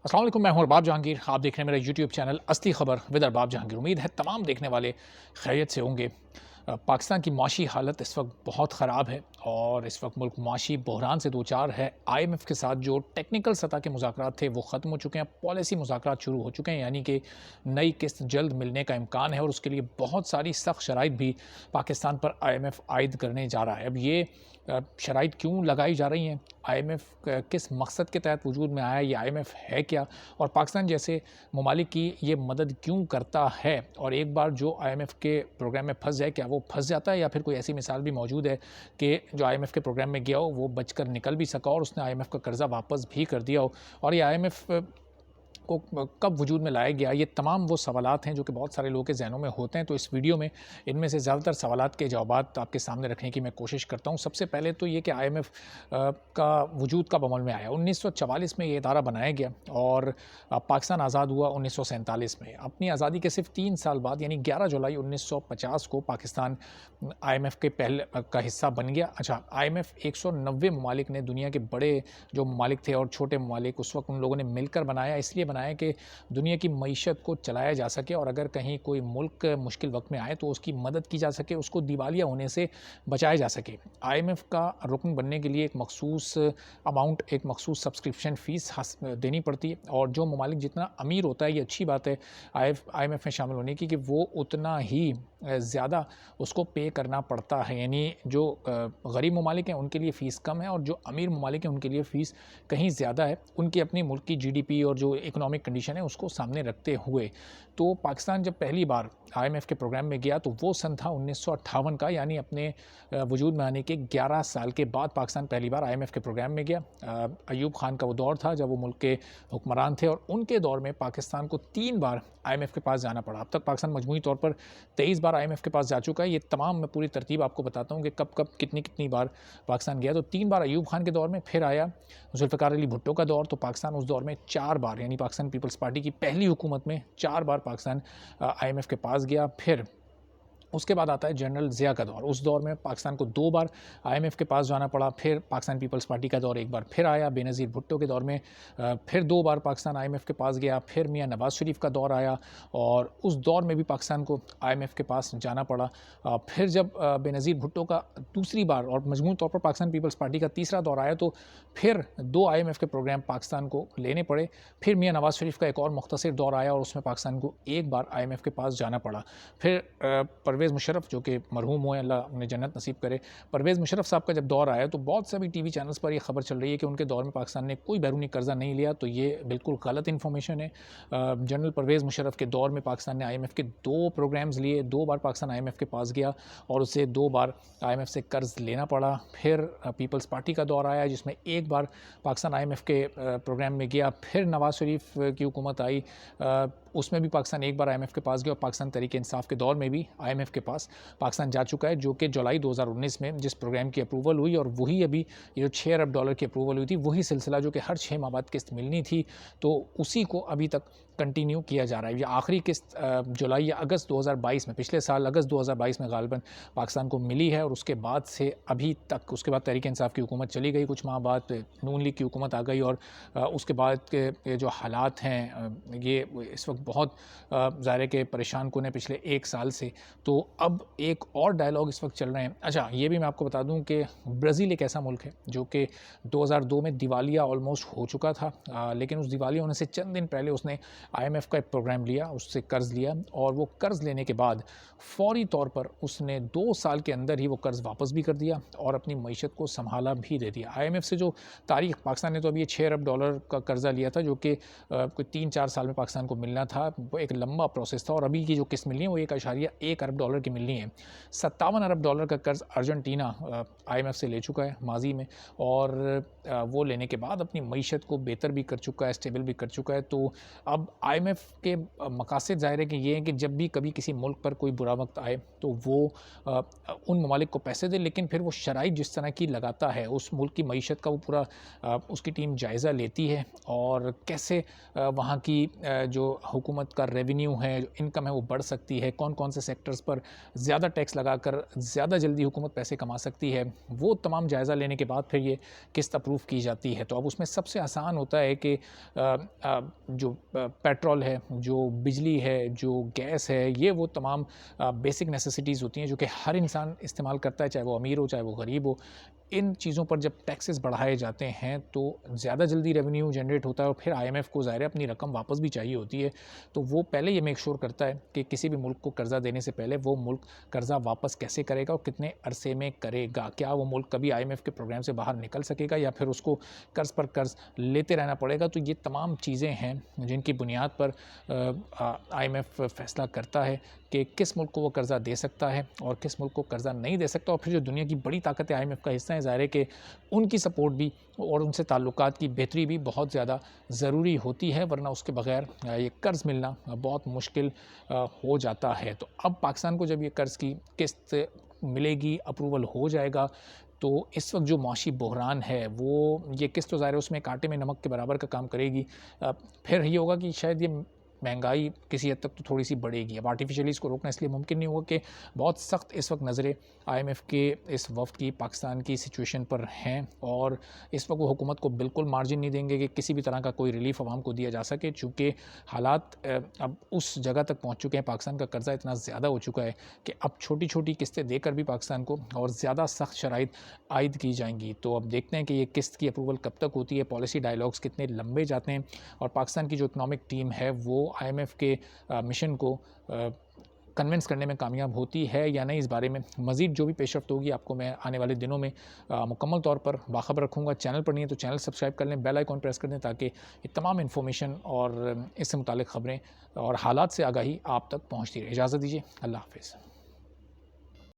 अस्सलाम वालेकुम, मैं हूं अरबाब जहांगीर। आप देख रहे हैं मेरा यूट्यूब चैनल असली खबर विद अरबाब जहांगीर। उम्मीद है तमाम देखने वाले खैरियत से होंगे। पाकिस्तान की माशी हालत इस वक्त बहुत ख़राब है और इस वक्त मुल्क माशी बहरान से दो चार है। IMF के साथ जो टेक्निकल सतह के मुज़ाकरात थे वो ख़त्म हो चुके हैं, पॉलिसी मुज़ाकरात शुरू हो चुके हैं, यानी कि नई किस्त जल्द मिलने का इम्कान है और उसके लिए बहुत सारी सख्त शराइत भी पाकिस्तान पर IMF आयद करने जा रहा है। अब ये शराइत क्यों लगाई जा रही हैं, IMF किस मकसद के तहत वजूद में आया, ये IMF है क्या, और पाकिस्तान जैसे ममालिक की ये मदद क्यों करता है, और एक बार जो IMF के प्रोग्राम में फंस जाए क्या वो फंस जाता है या फिर कोई ऐसी मिसाल भी मौजूद है कि जो IMF के प्रोग्राम में गया हो वो बचकर निकल भी सका और उसने IMF का कर्जा वापस भी कर दिया हो, और ये IMF को कब वजूद में लाया गया। ये तमाम वो सवालात हैं जो कि बहुत सारे लोगों के जहनों में होते हैं। तो इस वीडियो में इनमें से ज़्यादातर सवालात के जवाबात आपके सामने रखने की मैं कोशिश करता हूँ। सबसे पहले तो ये कि IMF का वजूद कब अमल में आया। 1944 में ये इदारा बनाया गया और पाकिस्तान आज़ाद हुआ 1947 में। अपनी आज़ादी के सिर्फ 3 साल बाद यानी 11 जुलाई 1950 को पाकिस्तान IMF के पहले का हिस्सा बन गया। अच्छा, IMF 190 ममालिक ने, दुनिया के बड़े जो ममालिक थे और छोटे ममालिक, उस वक्त उन लोगों ने मिलकर बनाया। इसलिए बनाया कि दुनिया की मईशत को चलाया जा सके और अगर कहीं कोई मुल्क मुश्किल वक्त में आए तो उसकी मदद की जा सके, उसको दिवालिया होने से बचाया जा सके। IMF का रुकन बनने के लिए एक मखसूस अमाउंट, एक मखसूस सब्सक्रिप्शन फ़ीस देनी पड़ती है और जो ममालिक जितना अमीर होता है, ये अच्छी बात है IMF में शामिल होने की, कि वो उतना ही ज़्यादा उसको पे करना पड़ता है। यानी जो गरीब ममालिक हैं उनके लिए फ़ीस कम है और जो अमीर ममालिक हैं उनके लिए फ़ीस कहीं ज़्यादा है, उनकी अपनी मुल्क की GDP और जो इकोनॉमिक कंडीशन है उसको सामने रखते हुए। तो पाकिस्तान जब पहली बार IMF के प्रोग्राम में गया तो वो सन था 1958 का, यानी अपने वजूद में आने के 11 साल के बाद पाकिस्तान पहली बार IMF के प्रोग्राम में गया। अयूब खान का वो दौर था जब वो मुल्क के हुक्मरान थे और उनके दौर में पाकिस्तान को 3 बार IMF के पास जाना पड़ा। अब तक पाकिस्तान मजमूई तौर पर 23 बार IMF के पास जा चुका है। ये तमाम मैं पूरी तरतीब आपको बताता हूँ कि कब कितनी बार पाकिस्तान गया। तो 3 बार अयूब खान के दौर में, फिर आया जुल्फ़िकार अली भुट्टो का दौर, तो पाकिस्तान उस दौर में 4 बार, यानी पाकिस्तान पीपल्स पार्टी की पहली हुकूमत में 4 बार पाकिस्तान IMF के पास गया। फिर उसके बाद आता है जनरल ज़िया का दौर। उस दौर में पाकिस्तान को 2 बार IMF के पास जाना पड़ा। फिर पाकिस्तान पीपल्स पार्टी का दौर एक बार फिर आया। बेनज़ीर भुट्टो के दौर में फिर 2 बार पाकिस्तान IMF के पास गया। फिर मियां नवाज़ शरीफ का दौर आया और उस दौर में भी पाकिस्तान को IMF के पास जाना पड़ा। फिर जब बेनज़ीर भुट्टो का दूसरी बार और मजमून तौर पर पाकिस्तान पीपल्स पार्टी का तीसरा दौर आया तो फिर 2 IMF के प्रोग्राम पाकिस्तान को लेने पड़े। फिर मियां नवाज़ शरीफ का एक और मुख्तसर दौर आया और उसमें पाकिस्तान को एक बार IMF के पास जाना पड़ा। फिर परवेज़ मुशर्रफ, जो कि मरहूम हुए, अल्लाह उन्हें जन्नत नसीब करे, परवेज़ मुशर्रफ साहब का जब दौर आया तो बहुत सभी TV चैनल्स पर ये खबर चल रही है कि उनके दौर में पाकिस्तान ने कोई बैरूनी कर्जा नहीं लिया। तो ये बिल्कुल गलत इन्फॉर्मेशन है। जनरल परवेज़ मुशर्रफ के दौर में पाकिस्तान ने IMF के 2 प्रोग्राम्स लिए, 2 बार पाकिस्तान IMF के पास गया और उसे 2 बार IMF से कर्ज लेना पड़ा। फिर पीपल्स पार्टी का दौर आया जिसमें एक बार पाकिस्तान IMF के प्रोग्राम में गया। फिर नवाज़ शरीफ की हुकूमत आई, उसमें भी पाकिस्तान एक बार IMF के पास गया और पाकिस्तान तहरीक इंसाफ के दौर में भी IMF के पास पाकिस्तान जा चुका है, जो कि जुलाई 2019 में जिस प्रोग्राम की अप्रूवल हुई, और वही अभी ये जो $6 अरब की अप्रूवल हुई थी, वही सिलसिला जो कि हर 6 माह बाद किस्त मिलनी थी, तो उसी को अभी तक कंटिन्यू किया जा रहा है। ये आखिरी किस्त जुलाई या अगस्त 2022 में, पिछले साल अगस्त 2022 में गालिबन पाकिस्तान को मिली है और उसके बाद से अभी तक, उसके बाद तहरीक इंसाफ की हुकूमत चली गई, कुछ माह बाद नून लीग की हुकूमत आ गई और उसके बाद के जो हालात हैं ये इस वक्त बहुत ज़ाहिर है कि परेशान कुन है पिछले 1 साल से। तो अब एक और डायलॉग इस वक्त चल रहे हैं। अच्छा, ये भी मैं आपको बता दूं कि ब्राज़ील एक ऐसा मुल्क है जो कि 2002 में दिवालिया ऑलमोस्ट हो चुका था, लेकिन उस दिवालिया होने से चंद दिन पहले उसने IMF का एक प्रोग्राम लिया, उससे कर्ज़ लिया और वो कर्ज़ लेने के बाद फ़ौरी तौर पर उसने 2 साल के अंदर ही वो कर्ज़ वापस भी कर दिया और अपनी मईशत को संभाला भी दे दिया। IMF से जो तारीख, पाकिस्तान ने तो अभी ये $6 अरब का कर्ज़ा लिया था जो कि कोई 3-4 साल में पाकिस्तान को मिलना था, वो एक लंबा प्रोसेस था और अभी की जो किस्त मिलनी है वो $1.1 अरब की मिलनी है। $57 अरब का कर्ज़ अर्जेंटीना IMF से ले चुका है माजी में और वो लेने के बाद अपनी मईशत को बेहतर भी कर चुका है, स्टेबल भी कर चुका है। तो अब IMF के मकासद ज़ाहिर है कि ये हैं कि जब भी कभी किसी मुल्क पर कोई बुरा वक्त आए तो वो उन ममालिक को पैसे दे, लेकिन फिर वो शराइत जिस तरह की लगाता है उस मुल्क की मईशत का वो पूरा उसकी टीम जायज़ा लेती है और कैसे वहाँ की जो हुकूमत का रेवेन्यू है, जो इनकम है वो बढ़ सकती है, कौन कौन से सेक्टर्स पर पर ज़्यादा टैक्स लगाकर ज़्यादा जल्दी हुकूमत पैसे कमा सकती है, वो तमाम जायज़ा लेने के बाद फिर ये किस्त अप्रूव की जाती है। तो अब उसमें सबसे आसान होता है कि जो पेट्रोल है, जो बिजली है, जो गैस है, ये वो तमाम बेसिक नेसेसिटीज़ होती हैं जो कि हर इंसान इस्तेमाल करता है, चाहे वो अमीर हो, चाहे वो गरीब हो। इन चीज़ों पर जब टैक्सेस बढ़ाए जाते हैं तो ज़्यादा जल्दी रेवेन्यू जनरेट होता है और फिर आईएमएफ को ज़ाहिर है अपनी रकम वापस भी चाहिए होती है। तो वो पहले ये मेक श्योर करता है कि किसी भी मुल्क को कर्ज़ा देने से पहले वो मुल्क कर्ज़ा वापस कैसे करेगा और कितने अरसे में करेगा। क्या वो मुल्क कभी आईएमएफ के प्रोग्राम से बाहर निकल सकेगा या फिर उसको कर्ज़ पर कर्ज़ लेते रहना पड़ेगा। तो ये तमाम चीज़ें हैं जिनकी बुनियाद पर आईएमएफ फ़ैसला करता है कि किस मुल्क को वो कर्ज़ा दे सकता है और किस मुल्क को कर्ज़ा नहीं दे सकता। और फिर जो दुनिया की बड़ी ताकतें आईएमएफ का हिस्सा हैं, ज़ाहिर है कि उनकी सपोर्ट भी और उनसे ताल्लुकात की बेहतरी भी बहुत ज़्यादा ज़रूरी होती है, वरना उसके बगैर ये कर्ज़ मिलना बहुत मुश्किल हो जाता है। तो अब पाकिस्तान को जब ये कर्ज़ की किस्त मिलेगी, अप्रूवल हो जाएगा, तो इस वक्त जो माशी बहरान है वो ये किस्त तो ज़ाहिर है उसमें कांटे में नमक के बराबर का काम करेगी। फिर ये होगा कि शायद ये महंगाई किसी हद तक तो थोड़ी सी बढ़ेगी। अब आर्टिफिशियली इसको रोकना इसलिए मुमकिन नहीं होगा कि बहुत सख्त इस वक्त नज़रें आईएमएफ के इस वफ्द की पाकिस्तान की सिचुएशन पर हैं और इस वक्त वो हुकूमत को बिल्कुल मार्जिन नहीं देंगे कि किसी भी तरह का कोई रिलीफ आवाम को दिया जा सके, चूँकि हालात अब उस जगह तक पहुँच चुके हैं, पाकिस्तान का कर्ज़ा इतना ज़्यादा हो चुका है कि अब छोटी छोटी किस्तें देकर भी पाकिस्तान को और ज़्यादा सख्त शराइत आयद की जाएंगी। तो अब देखते हैं कि ये किस्त की अप्रूवल कब तक होती है, पॉलिसी डायलॉग्स कितने लंबे जाते हैं और पाकिस्तान की जो इकनॉमिक टीम है वो आईएमएफ के मिशन को कन्विंस करने में कामयाब होती है या नहीं। इस बारे में मज़ीद जो भी पेशरफ्त होगी आपको मैं आने वाले दिनों में मुकम्मल तौर पर बाखबर रखूँगा। चैनल पर नहीं है तो चैनल सब्सक्राइब कर लें, बेल आइकॉन प्रेस कर दें ताकि ये तमाम इन्फॉर्मेशन और इससे मुतालिक ख़बरें और हालात से आगाही आप तक पहुँचती रहे। इजाज़त दीजिए, अल्लाह हाफ़िज़।